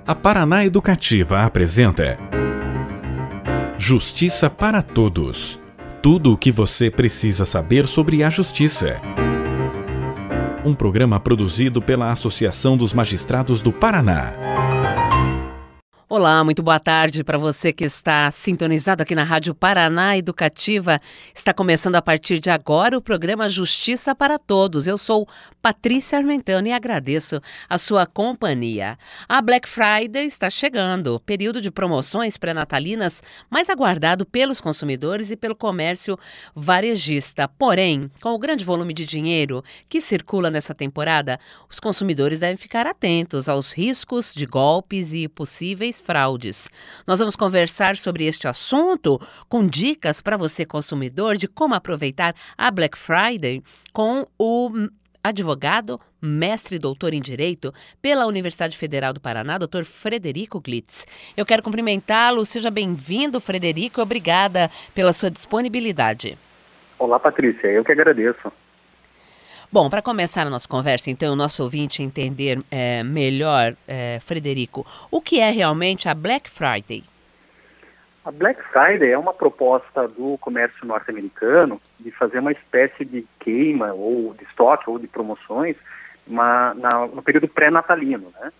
A Paraná Educativa apresenta Justiça para Todos. Tudo o que você precisa saber sobre a justiça. Um programa produzido pela Associação dos Magistrados do Paraná. Olá, muito boa tarde para você que está sintonizado aqui na Rádio Paraná Educativa. Está começando a partir de agora o programa Justiça para Todos. Eu sou Patrícia Armentano e agradeço a sua companhia. A Black Friday está chegando, período de promoções pré-natalinas mais aguardado pelos consumidores e pelo comércio varejista. Porém, com o grande volume de dinheiro que circula nessa temporada, os consumidores devem ficar atentos aos riscos de golpes e possíveis fraudes. Nós vamos conversar sobre este assunto com dicas para você, consumidor, de como aproveitar a Black Friday com o advogado, mestre e doutor em Direito pela Universidade Federal do Paraná, Dr. Frederico Glitz. Eu quero cumprimentá-lo. Seja bem-vindo, Frederico. Obrigada pela sua disponibilidade. Olá, Patrícia. Eu que agradeço. Bom, para começar a nossa conversa, então, o nosso ouvinte entender melhor, Frederico, o que é realmente a Black Friday? A Black Friday é uma proposta do comércio norte-americano de fazer uma espécie de queima ou de estoque ou de promoções no período pré-natalino, né?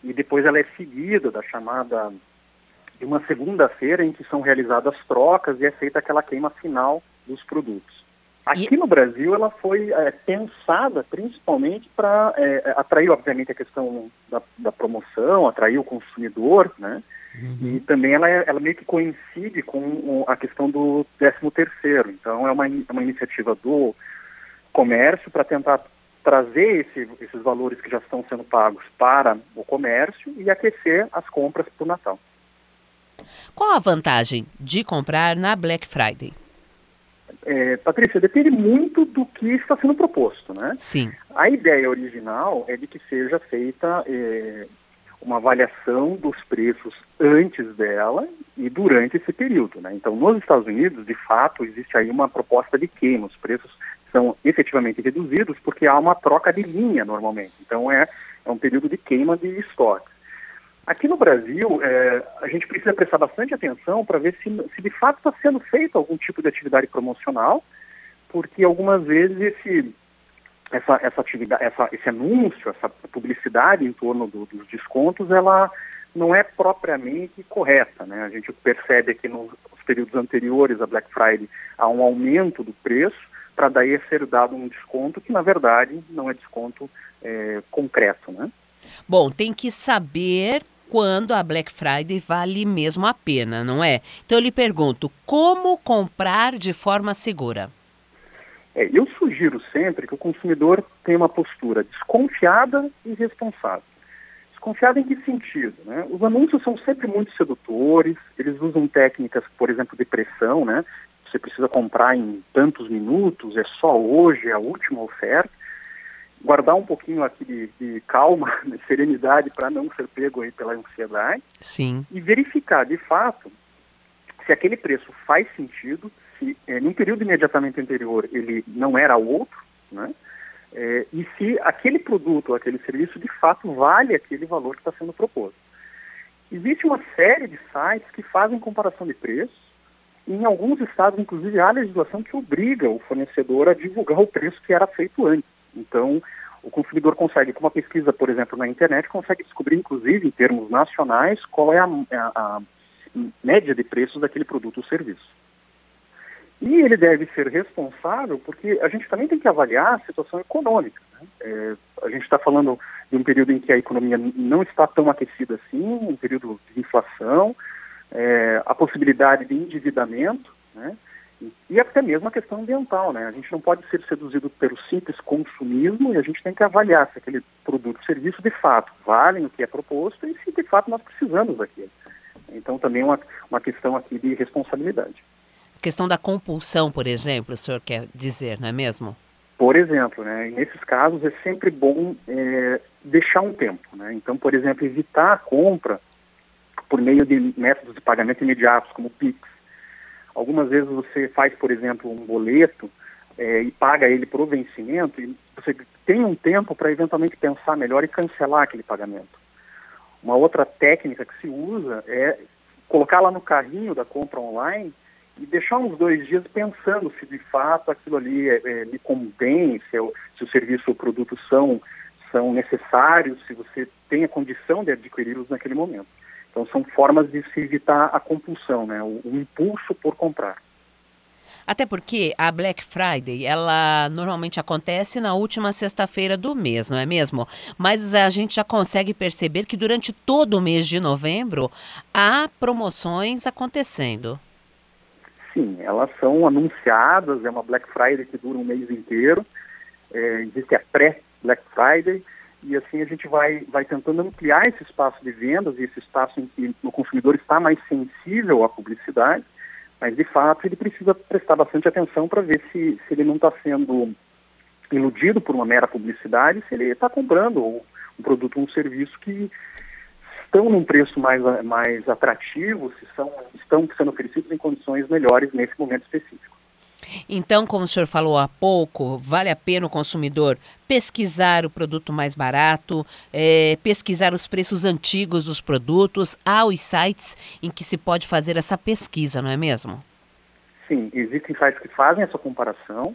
E depois ela é seguida de uma segunda-feira em que são realizadas trocas e é feita aquela queima final dos produtos. Aqui no Brasil ela foi pensada principalmente para atrair, obviamente, a questão da promoção, atrair o consumidor, né? Uhum. E também ela meio que coincide com a questão do 13º. Então é uma iniciativa do comércio para tentar trazer esses valores que já estão sendo pagos para o comércio e aquecer as compras para o Natal. Qual a vantagem de comprar na Black Friday? Patrícia, depende muito do que está sendo proposto, né? Sim. A ideia original é de que seja feita uma avaliação dos preços antes dela e durante esse período, né? Então, nos Estados Unidos, de fato, existe aí uma proposta de queima. Os preços são efetivamente reduzidos porque há uma troca de linha normalmente. Então, é um período de queima de estoque. Aqui no Brasil, a gente precisa prestar bastante atenção para ver se de fato está sendo feito algum tipo de atividade promocional, porque algumas vezes esse anúncio, essa publicidade em torno dos descontos, ela não é propriamente correta, né? A gente percebe que nos períodos anteriores à Black Friday há um aumento do preço para daí ser dado um desconto que, na verdade, não é desconto concreto, né? Bom, tem que saber quando a Black Friday vale mesmo a pena, não é? Então eu lhe pergunto, como comprar de forma segura? Eu sugiro sempre que o consumidor tenha uma postura desconfiada e responsável. Desconfiada em que sentido, né? Os anúncios são sempre muito sedutores, eles usam técnicas, por exemplo, de pressão, né? Você precisa comprar em tantos minutos, é só hoje, é a última oferta. Guardar um pouquinho aqui de calma, de serenidade, para não ser pego aí pela ansiedade. Sim. E verificar, de fato, se aquele preço faz sentido, se num período imediatamente anterior ele não era outro, né? E se aquele produto ou aquele serviço, de fato, vale aquele valor que está sendo proposto. Existe uma série de sites que fazem comparação de preços, e em alguns estados, inclusive, há legislação que obriga o fornecedor a divulgar o preço que era feito antes. Então, o consumidor consegue, com uma pesquisa, por exemplo, na internet, consegue descobrir, inclusive, em termos nacionais, qual é a média de preços daquele produto ou serviço. E ele deve ser responsável porque a gente também tem que avaliar a situação econômica, né? A gente está falando de um período em que a economia não está tão aquecida assim, um período de inflação, a possibilidade de endividamento, né? E até mesmo a questão ambiental, né? A gente não pode ser seduzido pelo simples consumismo e a gente tem que avaliar se aquele produto ou serviço de fato valem o que é proposto e se de fato nós precisamos daquilo. Então também uma questão aqui de responsabilidade. A questão da compulsão, por exemplo, o senhor quer dizer, não é mesmo? Por exemplo, né? Nesses casos é sempre bom deixar um tempo, né? Então, por exemplo, evitar a compra por meio de métodos de pagamento imediatos, como o Pix. Algumas vezes você faz, por exemplo, um boleto e paga ele por vencimento e você tem um tempo para eventualmente pensar melhor e cancelar aquele pagamento. Uma outra técnica que se usa é colocar lá no carrinho da compra online e deixar uns 2 dias pensando se de fato aquilo ali me convém, se o serviço ou o produto são necessários, se você tem a condição de adquiri-los naquele momento. Então são formas de se evitar a compulsão, né? O impulso por comprar. Até porque a Black Friday, ela normalmente acontece na última sexta-feira do mês, não é mesmo? Mas a gente já consegue perceber que durante todo o mês de novembro há promoções acontecendo. Sim, elas são anunciadas, é uma Black Friday que dura um mês inteiro, existe a pré-Black Friday, e assim a gente vai tentando ampliar esse espaço de vendas, e esse espaço em que o consumidor está mais sensível à publicidade, mas de fato ele precisa prestar bastante atenção para ver se ele não está sendo iludido por uma mera publicidade, se ele está comprando um produto ou um serviço que estão num preço mais atrativo, se estão sendo oferecidos em condições melhores nesse momento específico. Então, como o senhor falou há pouco, vale a pena o consumidor pesquisar o produto mais barato, pesquisar os preços antigos dos produtos. Há os sites em que se pode fazer essa pesquisa, não é mesmo? Sim, existem sites que fazem essa comparação.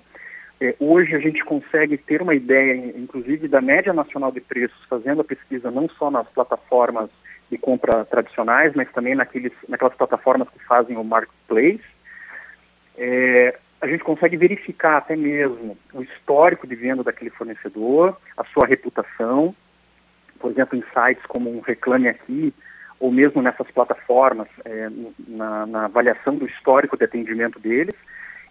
Hoje a gente consegue ter uma ideia, inclusive, da média nacional de preços, fazendo a pesquisa não só nas plataformas de compra tradicionais, mas também naquelas plataformas que fazem o marketplace. A gente consegue verificar até mesmo o histórico de venda daquele fornecedor, a sua reputação, por exemplo, em sites como um Reclame Aqui, ou mesmo nessas plataformas, na avaliação do histórico de atendimento deles.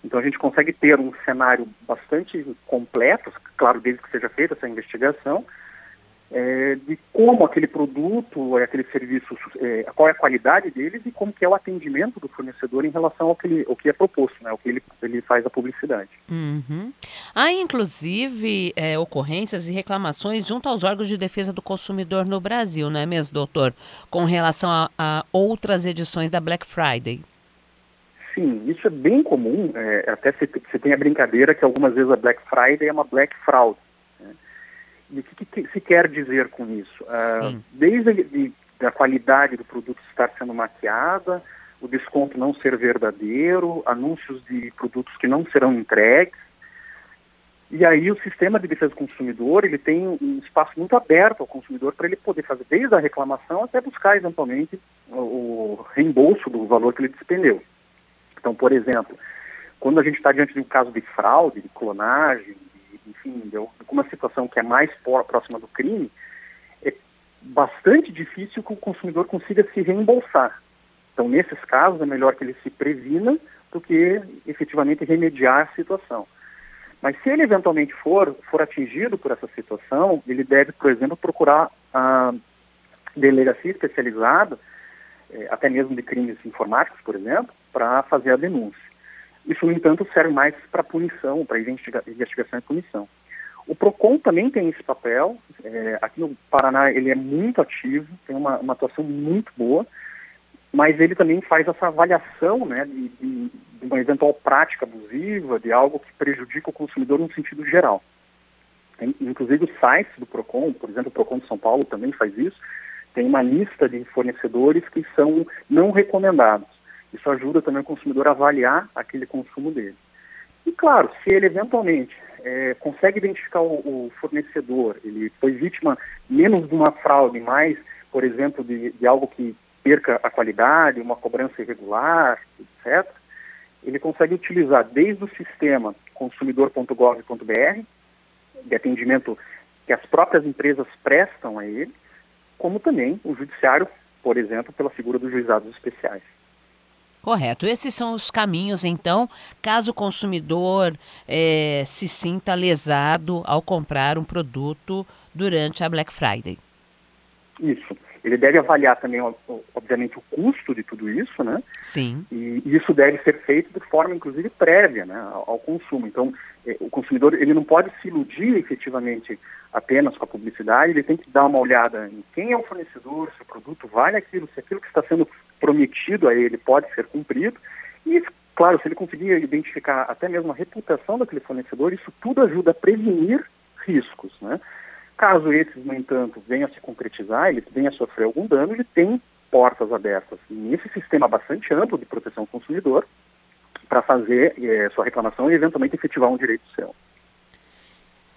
Então a gente consegue ter um cenário bastante completo, claro, desde que seja feita essa investigação, de como aquele produto, aquele serviço, qual é a qualidade deles e como que é o atendimento do fornecedor em relação ao que é proposto, né, ao que ele faz a publicidade. Uhum. Há, inclusive, ocorrências e reclamações junto aos órgãos de defesa do consumidor no Brasil, não é mesmo, doutor? Com relação a outras edições da Black Friday. Sim, isso é bem comum. Até você tem a brincadeira que algumas vezes a Black Friday é uma Black Fraud. E o que se quer dizer com isso? Desde a qualidade do produto estar sendo maquiada, o desconto não ser verdadeiro, anúncios de produtos que não serão entregues. E aí o sistema de defesa do consumidor, ele tem um espaço muito aberto ao consumidor para ele poder fazer desde a reclamação até buscar eventualmente o reembolso do valor que ele despendeu. Então, por exemplo, quando a gente está diante de um caso de fraude, de clonagem, enfim, de alguma situação que é mais próxima do crime, é bastante difícil que o consumidor consiga se reembolsar. Então, nesses casos, é melhor que ele se previna do que efetivamente remediar a situação. Mas se ele eventualmente for atingido por essa situação, ele deve, por exemplo, procurar a delegacia especializada, até mesmo de crimes informáticos, por exemplo, para fazer a denúncia. Isso, no entanto, serve mais para punição, para investigação e punição. O PROCON também tem esse papel. Aqui no Paraná ele é muito ativo, tem uma atuação muito boa, mas ele também faz essa avaliação, né, de uma eventual prática abusiva, de algo que prejudica o consumidor no sentido geral. Inclusive os sites do PROCON, por exemplo, o PROCON de São Paulo também faz isso, tem uma lista de fornecedores que são não recomendados. Isso ajuda também o consumidor a avaliar aquele consumo dele. E claro, se ele eventualmente consegue identificar o fornecedor, ele foi vítima menos de uma fraude, mais, por exemplo, de algo que perca a qualidade, uma cobrança irregular, etc., ele consegue utilizar desde o sistema consumidor.gov.br, de atendimento que as próprias empresas prestam a ele, como também o judiciário, por exemplo, pela figura dos juizados especiais. Correto. Esses são os caminhos, então, caso o consumidor se sinta lesado ao comprar um produto durante a Black Friday. Isso. Ele deve avaliar também, obviamente, o custo de tudo isso, né? Sim. E isso deve ser feito de forma, inclusive, prévia, né, ao consumo. Então, o consumidor ele não pode se iludir efetivamente apenas com a publicidade, ele tem que dar uma olhada em quem é o fornecedor, se o produto vale aquilo, se aquilo que está sendo prometido a ele pode ser cumprido. E, claro, se ele conseguir identificar até mesmo a reputação daquele fornecedor, isso tudo ajuda a prevenir riscos, né? Caso esses, no entanto, venham a se concretizar, eles venham a sofrer algum dano, ele tem portas abertas nesse sistema bastante amplo de proteção ao consumidor para fazer sua reclamação e, eventualmente, efetivar um direito seu.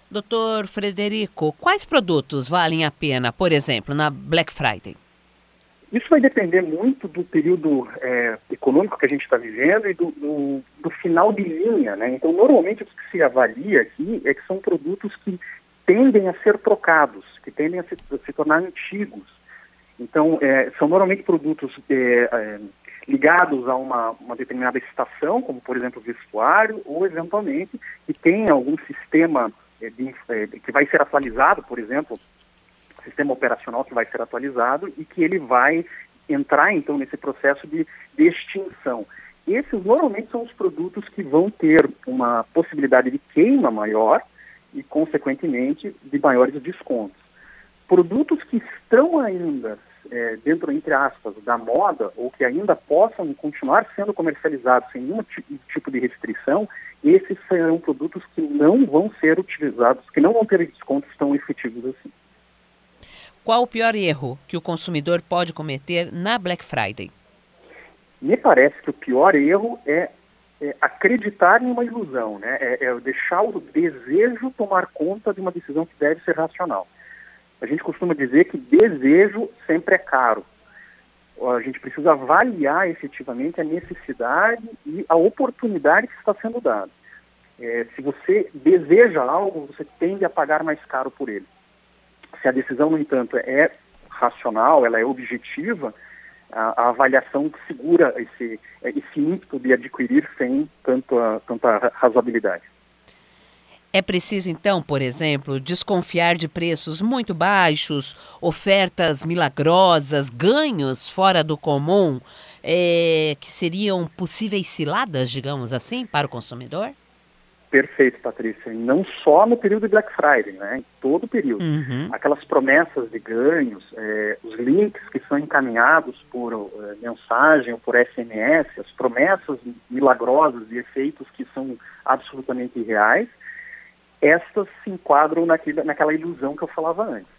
Doutor Frederico, quais produtos valem a pena, por exemplo, na Black Friday? Isso vai depender muito do período econômico que a gente está vivendo e do final de linha, né? Então, normalmente, o que se avalia aqui é que são produtos que tendem a ser trocados, que tendem a se tornar antigos. Então, são normalmente produtos ligados a uma determinada estação, como, por exemplo, vestuário, ou, eventualmente, que tem algum sistema que vai ser atualizado, por exemplo, sistema operacional que vai ser atualizado e que ele vai entrar, então, nesse processo de extinção. Esses, normalmente, são os produtos que vão ter uma possibilidade de queima maior e, consequentemente, de maiores descontos. Produtos que estão ainda dentro, entre aspas, da moda, ou que ainda possam continuar sendo comercializados sem nenhum tipo de restrição, esses serão produtos que não vão ser utilizados, que não vão ter descontos tão efetivos assim. Qual o pior erro que o consumidor pode cometer na Black Friday? Me parece que o pior erro é acreditar em uma ilusão, né? É deixar o desejo tomar conta de uma decisão que deve ser racional. A gente costuma dizer que desejo sempre é caro. A gente precisa avaliar efetivamente a necessidade e a oportunidade que está sendo dada. Se você deseja algo, você tende a pagar mais caro por ele. Se a decisão, no entanto, é racional, ela é objetiva, a avaliação segura esse ímpeto de adquirir sem tanta razoabilidade. É preciso, então, por exemplo, desconfiar de preços muito baixos, ofertas milagrosas, ganhos fora do comum, que seriam possíveis ciladas, digamos assim, para o consumidor? Perfeito, Patrícia. E não só no período de Black Friday, né? Em todo o período. Uhum. Aquelas promessas de ganhos, os links que são encaminhados por mensagem ou por SMS, as promessas milagrosas e efeitos que são absolutamente irreais, estas se enquadram naquela ilusão que eu falava antes.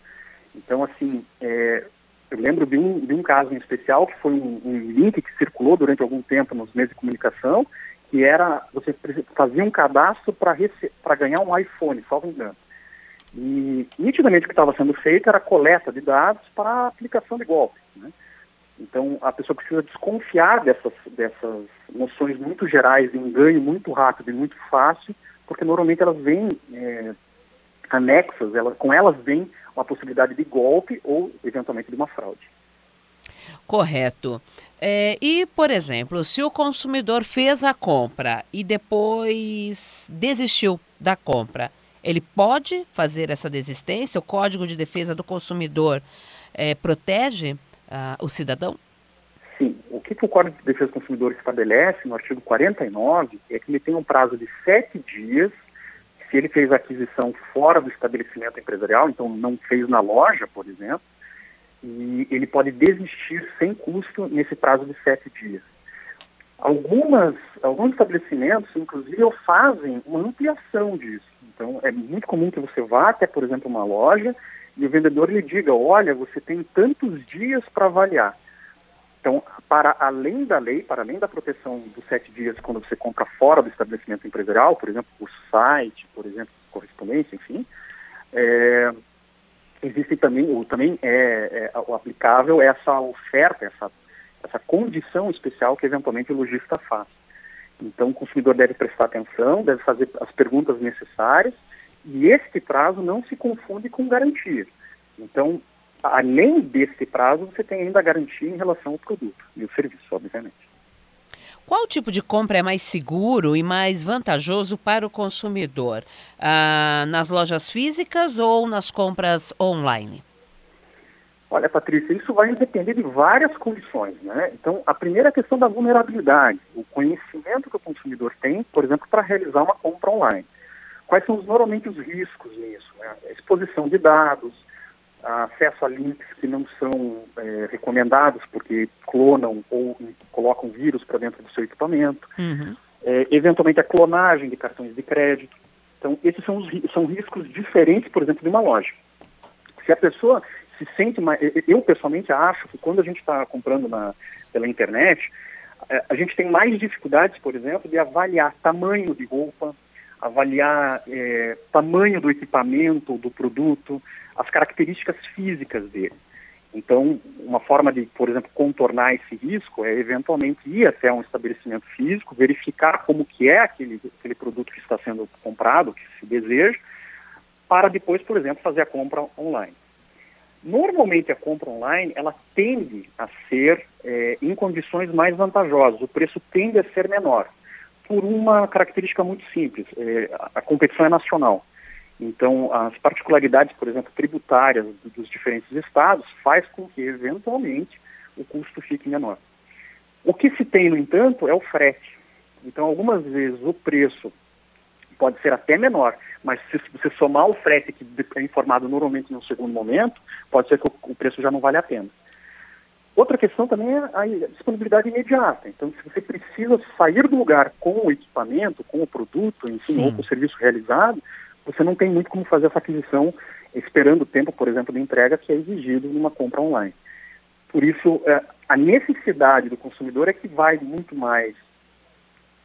Então, assim, eu lembro de um caso em especial, que foi um link que circulou durante algum tempo nos meios de comunicação, que era, você fazia um cadastro para ganhar um iPhone, salvo engano. E, nitidamente, o que estava sendo feito era a coleta de dados para a aplicação de golpe, né? Então, a pessoa precisa desconfiar dessas noções muito gerais de um ganho muito rápido e muito fácil, porque normalmente elas vêm anexas, com elas vem uma possibilidade de golpe ou, eventualmente, de uma fraude. Correto. E, por exemplo, se o consumidor fez a compra e depois desistiu da compra, ele pode fazer essa desistência? O Código de Defesa do Consumidor protege o cidadão? Sim. O que o Código de Defesa do Consumidor estabelece no artigo 49 é que ele tem um prazo de 7 dias, se ele fez a aquisição fora do estabelecimento empresarial, então não fez na loja, por exemplo, e ele pode desistir sem custo nesse prazo de 7 dias. Alguns estabelecimentos, inclusive, fazem uma ampliação disso. Então, é muito comum que você vá até, por exemplo, uma loja e o vendedor lhe diga, olha, você tem tantos dias para avaliar. Então, para além da lei, para além da proteção dos 7 dias quando você compra fora do estabelecimento empresarial, por exemplo, por site, por exemplo, correspondência, enfim, existe também o aplicável essa oferta, essa condição especial que eventualmente o lojista faz. Então o consumidor deve prestar atenção, deve fazer as perguntas necessárias e este prazo não se confunde com garantia. Então, além desse prazo, você tem ainda a garantia em relação ao produto e o serviço, obviamente. Qual tipo de compra é mais seguro e mais vantajoso para o consumidor? Nas lojas físicas ou nas compras online? Olha, Patrícia, isso vai depender de várias condições, né? Então, a primeira é a questão da vulnerabilidade, o conhecimento que o consumidor tem, por exemplo, para realizar uma compra online. Quais são normalmente os riscos nisso, né? A exposição de dados, acesso a links que não são recomendados porque clonam ou colocam vírus para dentro do seu equipamento, eventualmente a clonagem de cartões de crédito. Então, esses são riscos diferentes, por exemplo, de uma loja. Se a pessoa se sente mais... Eu, pessoalmente, acho que quando a gente está comprando pela internet, a gente tem mais dificuldades, por exemplo, de avaliar tamanho de roupa, avaliar tamanho do equipamento, do produto, as características físicas dele. Então, uma forma de, por exemplo, contornar esse risco é eventualmente ir até um estabelecimento físico, verificar como que é aquele produto que está sendo comprado, que se deseja, para depois, por exemplo, fazer a compra online. Normalmente a compra online, ela tende a ser em condições mais vantajosas, o preço tende a ser menor, por uma característica muito simples, a competição é nacional. Então, as particularidades, por exemplo, tributárias dos diferentes estados faz com que, eventualmente, o custo fique menor. O que se tem, no entanto, é o frete. Então, algumas vezes o preço pode ser até menor, mas se você somar o frete que é informado normalmente no segundo momento, pode ser que o preço já não vale a pena. Outra questão também é a disponibilidade imediata. Então, se você precisa sair do lugar com o equipamento, com o produto, enfim, ou com o serviço realizado, você não tem muito como fazer essa aquisição esperando o tempo, por exemplo, de entrega que é exigido numa compra online. Por isso, a necessidade do consumidor é que vai muito mais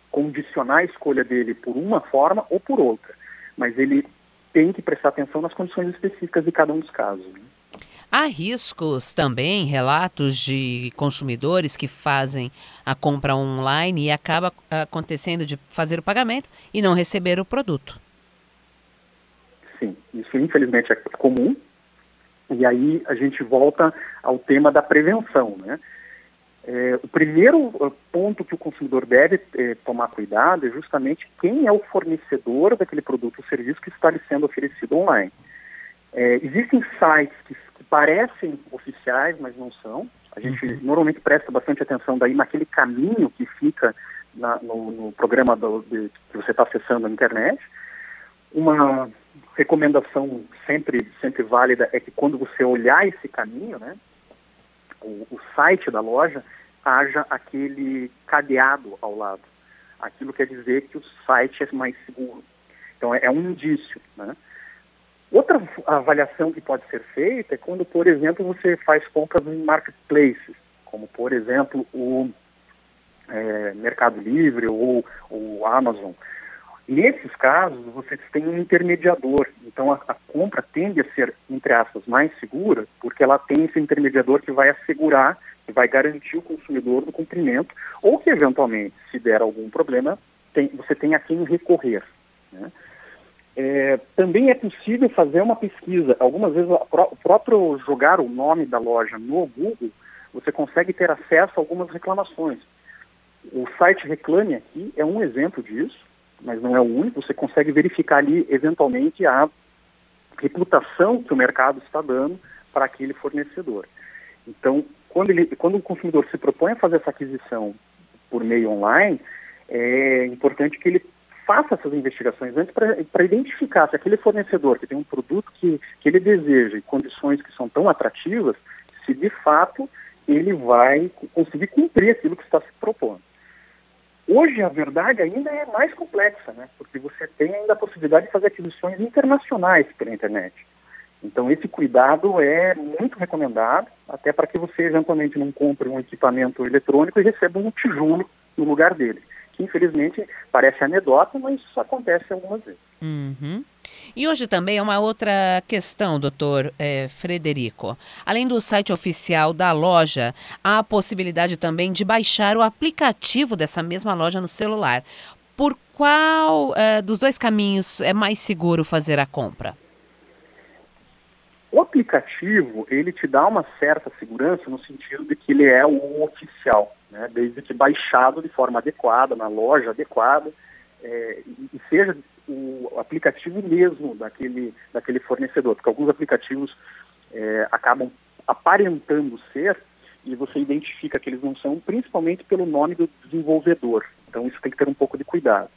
condicionar a escolha dele por uma forma ou por outra. Mas ele tem que prestar atenção nas condições específicas de cada um dos casos, né? Há riscos também, relatos de consumidores que fazem a compra online e acaba acontecendo de fazer o pagamento e não receber o produto. Sim, isso infelizmente é comum, e aí a gente volta ao tema da prevenção, né? O primeiro ponto que o consumidor deve tomar cuidado é justamente quem é o fornecedor daquele produto ou serviço que está lhe sendo oferecido online. Existem sites que parecem oficiais, mas não são. A gente normalmente presta bastante atenção daí naquele caminho que fica no programa que você está acessando na internet. Uma recomendação sempre válida é que quando você olhar esse caminho, né, o site da loja, haja aquele cadeado ao lado. Aquilo quer dizer que o site é mais seguro. Então é um indício, né? Outra avaliação que pode ser feita é quando, por exemplo, você faz compras em marketplaces, como, por exemplo, o Mercado Livre ou o Amazon. Nesses casos, você tem um intermediador. Então, a compra tende a ser, entre aspas, mais segura, porque ela tem esse intermediador que vai assegurar, que vai garantir o consumidor do cumprimento, ou que, eventualmente, se der algum problema, você tem a quem recorrer, né? Também é possível fazer uma pesquisa. Algumas vezes, o próprio jogar o nome da loja no Google, você consegue ter acesso a algumas reclamações. O site Reclame Aqui é um exemplo disso, mas não é o único. Você consegue verificar ali, eventualmente, a reputação que o mercado está dando para aquele fornecedor. Então, quando o consumidor se propõe a fazer essa aquisição por meio online, é importante que ele faça essas investigações antes para identificar se aquele fornecedor que tem um produto que ele deseja e condições que são tão atrativas, se de fato ele vai conseguir cumprir aquilo que está se propondo. Hoje a verdade ainda é mais complexa, né? Porque você tem ainda a possibilidade de fazer aquisições internacionais pela internet. Então esse cuidado é muito recomendado, até para que você eventualmente não compre um equipamento eletrônico e receba um tijolo no lugar dele. Que infelizmente parece anedota, mas isso acontece algumas vezes. Uhum. E hoje também é uma outra questão, doutor Frederico. Além do site oficial da loja, há a possibilidade também de baixar o aplicativo dessa mesma loja no celular. Por qual dos dois caminhos é mais seguro fazer a compra? O aplicativo, ele te dá uma certa segurança no sentido de que ele é o oficial, né? Desde que baixado de forma adequada, na loja adequada, e seja o aplicativo mesmo daquele fornecedor, porque alguns aplicativos acabam aparentando ser, e você identifica que eles não são, principalmente pelo nome do desenvolvedor. Então isso tem que ter um pouco de cuidado.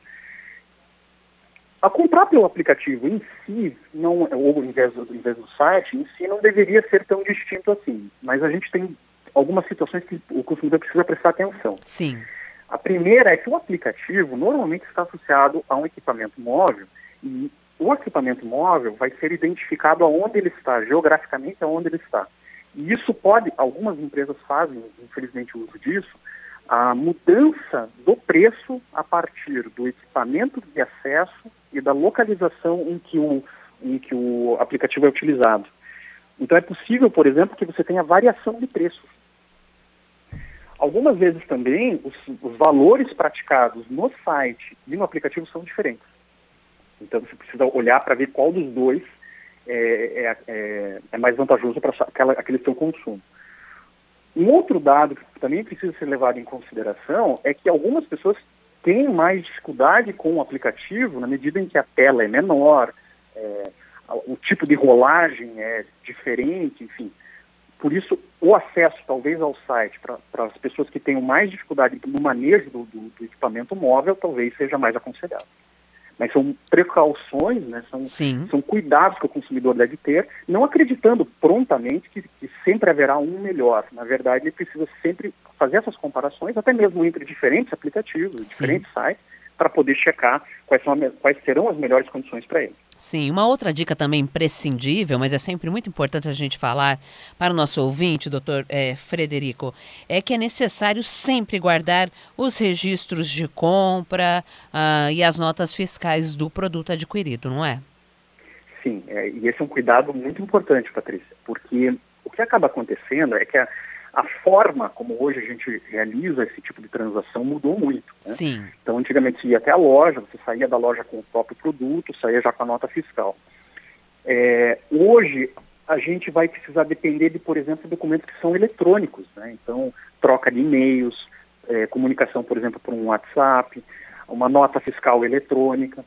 A comprar pelo aplicativo em si, ou ao invés do site, em si não deveria ser tão distinto assim. Mas a gente tem algumas situações que o consumidor precisa prestar atenção. Sim. A primeira é que o aplicativo normalmente está associado a um equipamento móvel e o equipamento móvel vai ser identificado aonde ele está, geograficamente aonde ele está. E isso pode, algumas empresas fazem, infelizmente, o uso disso, a mudança do preço a partir do equipamento de acesso e da localização em que o aplicativo é utilizado. Então é possível, por exemplo, que você tenha variação de preços. Algumas vezes também os valores praticados no site e no aplicativo são diferentes. Então você precisa olhar para ver qual dos dois é mais vantajoso para aquele seu consumo. Um outro dado que também precisa ser levado em consideração é que algumas pessoas têm mais dificuldade com o aplicativo na medida em que a tela é menor, o tipo de rolagem é diferente, enfim. Por isso, o acesso, talvez, ao site para as pessoas que tenham mais dificuldade no manejo do equipamento móvel, talvez seja mais aconselhável. Mas são precauções, né? São cuidados que o consumidor deve ter, não acreditando prontamente que sempre haverá um melhor. Na verdade, ele precisa sempre fazer essas comparações, até mesmo entre diferentes aplicativos, diferentes sites, para poder checar quais serão as melhores condições para ele. Sim, uma outra dica também imprescindível, mas é sempre muito importante a gente falar para o nosso ouvinte, doutor Frederico, é que é necessário sempre guardar os registros de compra e as notas fiscais do produto adquirido, não é? Sim, e esse é um cuidado muito importante, Patrícia, porque o que acaba acontecendo é que a forma como hoje a gente realiza esse tipo de transação mudou muito, né? Sim. Então, antigamente você ia até a loja, você saía da loja com o próprio produto, saía já com a nota fiscal. Hoje, a gente vai precisar depender de, por exemplo, documentos que são eletrônicos, né? Então, troca de e-mails, comunicação, por exemplo, por um WhatsApp, uma nota fiscal eletrônica.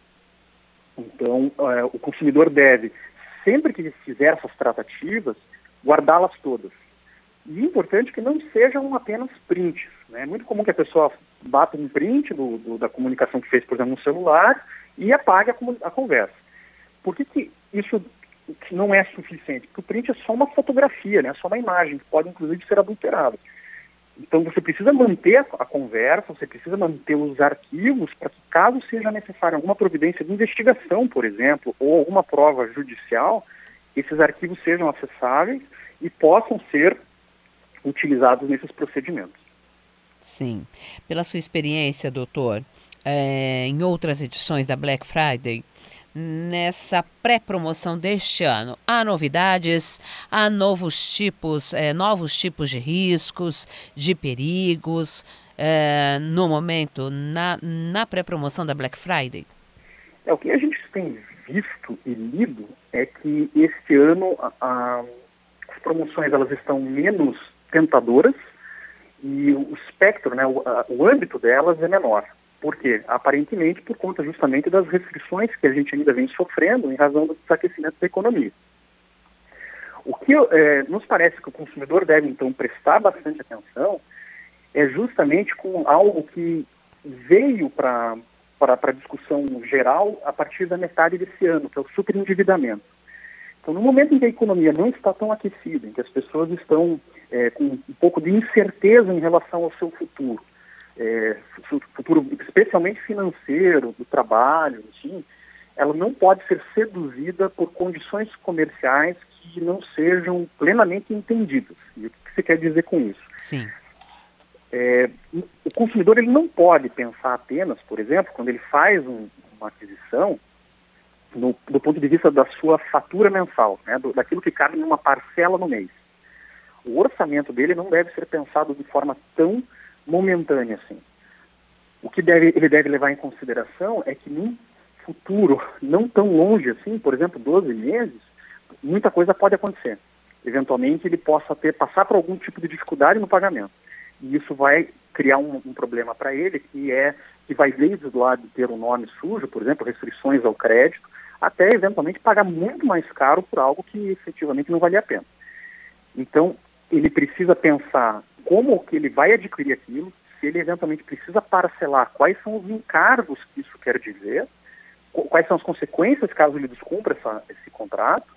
Então, o consumidor deve, sempre que fizer essas tratativas, guardá-las todas. E é importante que não sejam apenas prints, né? É muito comum que a pessoa bata um print da comunicação que fez, por exemplo, no celular e apague a conversa. Por que isso não é suficiente? Porque o print é só uma fotografia, né? É só uma imagem, que pode inclusive ser adulterada. Então você precisa manter a conversa, você precisa manter os arquivos para que, caso seja necessário alguma providência de investigação, por exemplo, ou alguma prova judicial, esses arquivos sejam acessáveis e possam ser utilizados nesses procedimentos. Sim. Pela sua experiência, doutor, em outras edições da Black Friday, nessa pré-promoção deste ano, há novidades, há novos tipos de riscos, de perigos, no momento, na pré-promoção da Black Friday? O que a gente tem visto e lido é que este ano as promoções elas estão menos tentadoras e o espectro, né, o âmbito delas é menor. Por quê? Aparentemente por conta justamente das restrições que a gente ainda vem sofrendo em razão do desaquecimento da economia. O que nos parece que o consumidor deve, então, prestar bastante atenção é justamente com algo que veio para a discussão geral a partir da metade desse ano, que é o superendividamento. Então, no momento em que a economia não está tão aquecida, em que as pessoas estão com um pouco de incerteza em relação ao seu futuro, futuro especialmente financeiro, do trabalho, enfim, ela não pode ser seduzida por condições comerciais que não sejam plenamente entendidas. E o que você quer dizer com isso? Sim. O consumidor ele não pode pensar apenas, por exemplo, quando ele faz uma aquisição, do ponto de vista da sua fatura mensal, né, daquilo que cabe numa parcela no mês. O orçamento dele não deve ser pensado de forma tão momentânea assim. O que ele deve levar em consideração é que num futuro não tão longe assim, por exemplo, 12 meses, muita coisa pode acontecer. Eventualmente ele possa passar por algum tipo de dificuldade no pagamento. E isso vai criar um problema para ele, que vai desde o lado de ter um nome sujo, por exemplo, restrições ao crédito, até eventualmente pagar muito mais caro por algo que efetivamente não valia a pena. Então, ele precisa pensar como que ele vai adquirir aquilo, se ele eventualmente precisa parcelar, quais são os encargos que isso quer dizer, quais são as consequências caso ele descumpra esse contrato,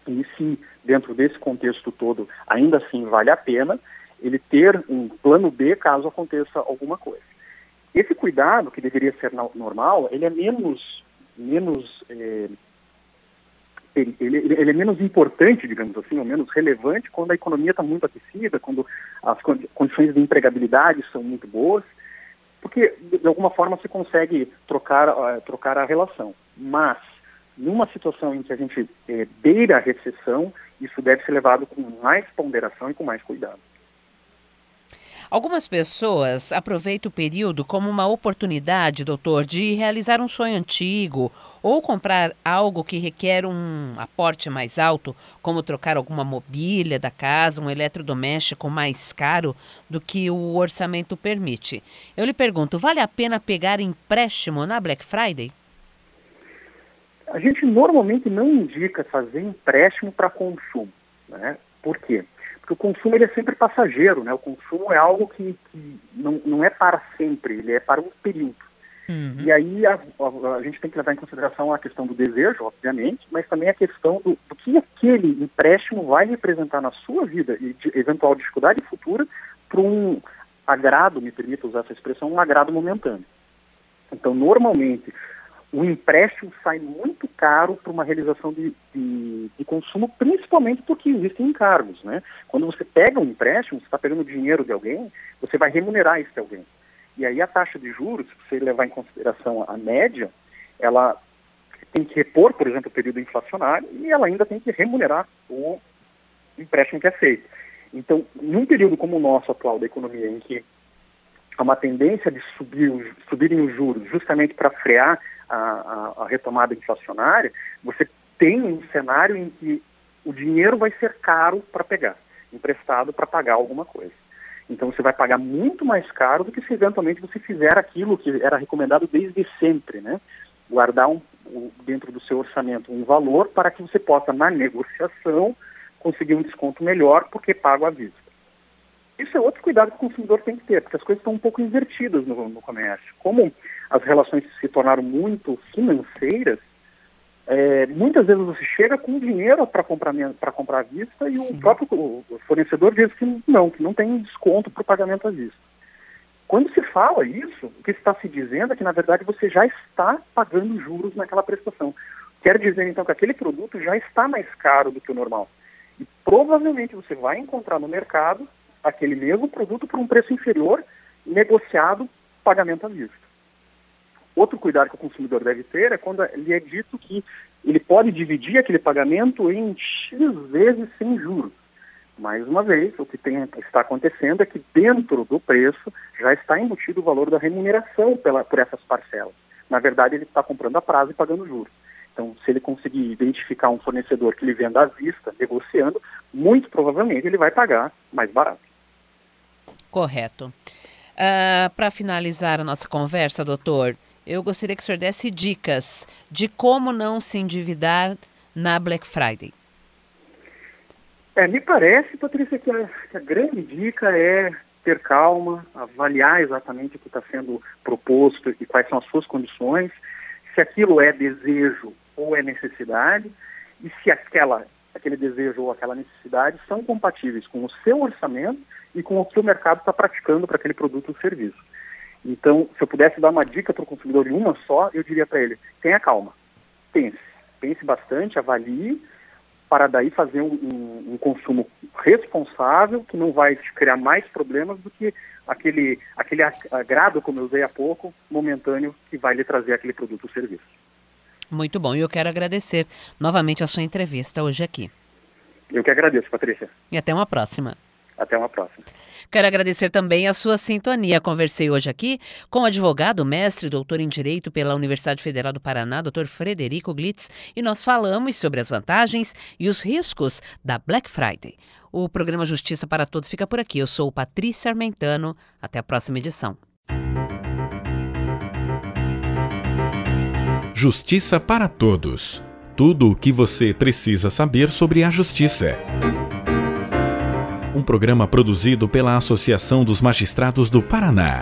e se dentro desse contexto todo ainda assim vale a pena ele ter um plano B caso aconteça alguma coisa. Esse cuidado, que deveria ser normal, ele é menos ele é menos importante, digamos assim, ou menos relevante quando a economia está muito aquecida, quando as condições de empregabilidade são muito boas, porque de alguma forma você consegue trocar a relação. Mas, numa situação em que a gente beira a recessão, isso deve ser levado com mais ponderação e com mais cuidado. Algumas pessoas aproveitam o período como uma oportunidade, doutor, de realizar um sonho antigo ou comprar algo que requer um aporte mais alto, como trocar alguma mobília da casa, um eletrodoméstico mais caro do que o orçamento permite. Eu lhe pergunto, vale a pena pegar empréstimo na Black Friday? A gente normalmente não indica fazer empréstimo para consumo, né? Por quê? Porque o consumo ele é sempre passageiro, né? O consumo é algo que não é para sempre, ele é para um período. Uhum. E aí a gente tem que levar em consideração a questão do desejo, obviamente, mas também a questão do que aquele empréstimo vai representar na sua vida e de eventual dificuldade futura para um agrado, me permita usar essa expressão, um agrado momentâneo. Então, normalmente, o empréstimo sai muito caro para uma realização de consumo, principalmente porque existem encargos, né? Quando você pega um empréstimo, você está pegando dinheiro de alguém, você vai remunerar esse alguém. E aí a taxa de juros, se você levar em consideração a média, ela tem que repor, por exemplo, o período inflacionário e ela ainda tem que remunerar o empréstimo que é feito. Então, num período como o nosso atual da economia, em que há uma tendência de subirem os juros justamente para frear a retomada inflacionária, você tem um cenário em que o dinheiro vai ser caro para pegar, emprestado para pagar alguma coisa. Então você vai pagar muito mais caro do que se eventualmente você fizer aquilo que era recomendado desde sempre, né? Guardar dentro do seu orçamento um valor para que você possa, na negociação, conseguir um desconto melhor porque pago à vista. Isso é outro cuidado que o consumidor tem que ter, porque as coisas estão um pouco invertidas no comércio. Como as relações se tornaram muito financeiras, muitas vezes você chega com dinheiro para comprar à vista e o próprio fornecedor diz que não tem desconto para o pagamento à vista. Quando se fala isso, o que está se dizendo é que, na verdade, você já está pagando juros naquela prestação. Quer dizer, então, que aquele produto já está mais caro do que o normal. E provavelmente você vai encontrar no mercado aquele mesmo produto por um preço inferior, negociado, pagamento à vista. Outro cuidado que o consumidor deve ter é quando lhe é dito que ele pode dividir aquele pagamento em X vezes sem juros. Mais uma vez, o que está acontecendo é que dentro do preço já está embutido o valor da remuneração por essas parcelas. Na verdade, ele está comprando a prazo e pagando juros. Então, se ele conseguir identificar um fornecedor que lhe venda à vista, negociando, muito provavelmente ele vai pagar mais barato. Correto. Para finalizar a nossa conversa, doutor, eu gostaria que o senhor desse dicas de como não se endividar na Black Friday. Me parece, Patrícia, que a grande dica é ter calma, avaliar exatamente o que está sendo proposto e quais são as suas condições, se aquilo é desejo ou é necessidade, e se aquele desejo ou aquela necessidade são compatíveis com o seu orçamento e com o que o mercado está praticando para aquele produto ou serviço. Então, se eu pudesse dar uma dica para o consumidor em uma só, eu diria para ele, tenha calma, pense bastante, avalie, para daí fazer um consumo responsável, que não vai te criar mais problemas do que aquele agrado, como eu usei há pouco, momentâneo, que vai lhe trazer aquele produto ou serviço. Muito bom, e eu quero agradecer novamente a sua entrevista hoje aqui. Eu que agradeço, Patrícia. E até uma próxima. Até uma próxima. Quero agradecer também a sua sintonia. Conversei hoje aqui com o advogado, mestre, doutor em Direito pela Universidade Federal do Paraná, Dr. Frederico Glitz, e nós falamos sobre as vantagens e os riscos da Black Friday. O programa Justiça para Todos fica por aqui. Eu sou Patrícia Armentano. Até a próxima edição. Justiça para Todos. Tudo o que você precisa saber sobre a justiça. Um programa produzido pela Associação dos Magistrados do Paraná.